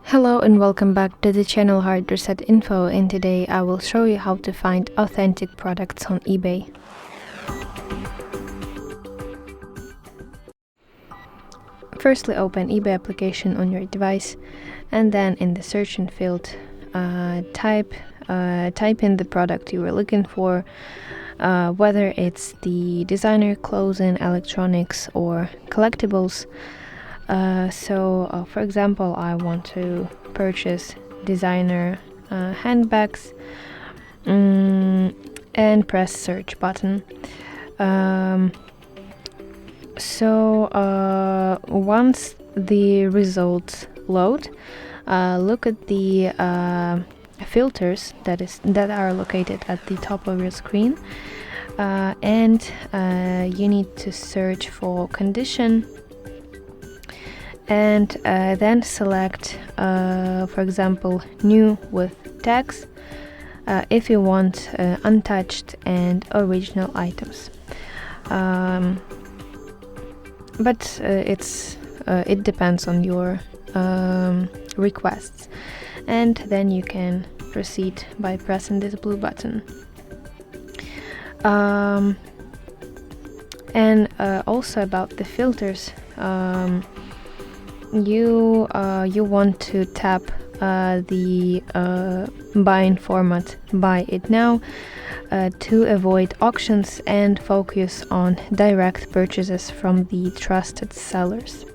Hello and welcome back to the channel HardReset.Info, and today I will show you how to find authentic products on eBay. Firstly, open eBay application on your device, and then in the searching field type in the product you were looking for, whether it's the designer clothing, electronics or collectibles. For example, I want to purchase designer handbags, and press search button. Once the results load, look at the filters that are located at the top of your screen, and you need to search for condition, and then select, for example, new with tags if you want untouched and original items. But it depends on your requests, and then you can proceed by pressing this blue button. Also about the filters, you want to tap the buying format buy it now to avoid auctions and focus on direct purchases from the trusted sellers,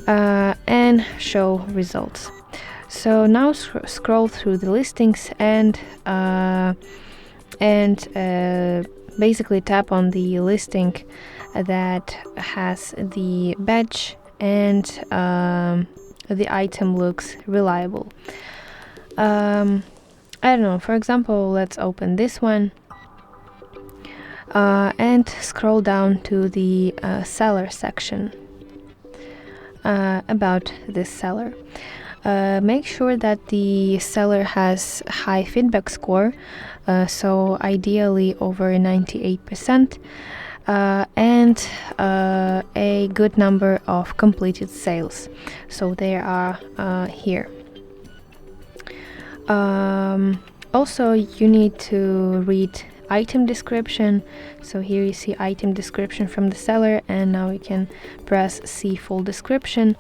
and show results. So now scroll through the listings and basically tap on the listing that has the badge and the item looks reliable. I don't know, for example, let's open this one and scroll down to the seller section about this seller. Make sure that the seller has high feedback score, so ideally over 98%, and a good number of completed sales, so they are here. Also, you need to read item description, so here you see item description from the seller, and now we can press see full description.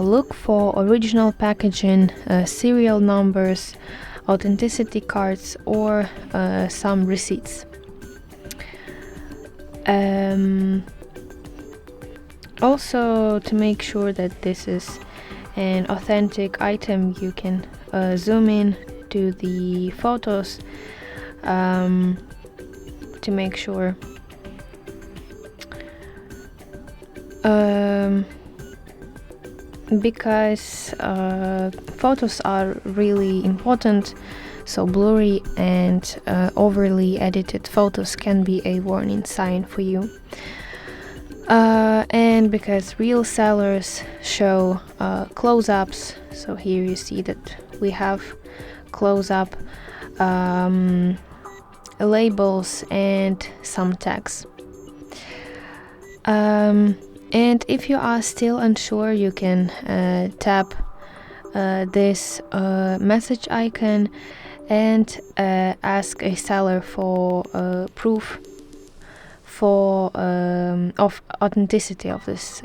Look for original packaging, serial numbers, authenticity cards, or some receipts. Also, to make sure that this is an authentic item, you can zoom in to the photos to make sure. Because photos are really important, so blurry and overly edited photos can be a warning sign for you. And because real sellers show close-ups, so here you see that we have close-up labels and some tags. And if you are still unsure, you can tap this message icon and ask a seller for proof of authenticity of this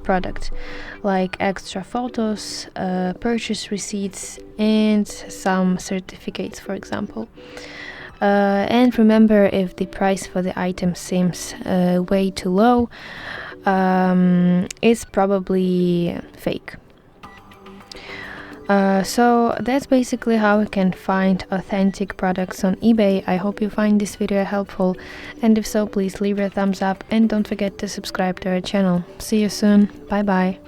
product, like extra photos, purchase receipts, and some certificates, for example. And remember, if the price for the item seems way too low, it's probably fake. So that's basically how you can find authentic products on eBay. I hope you find this video helpful, and if so, please leave a thumbs up and don't forget to subscribe to our channel. See you soon. Bye bye.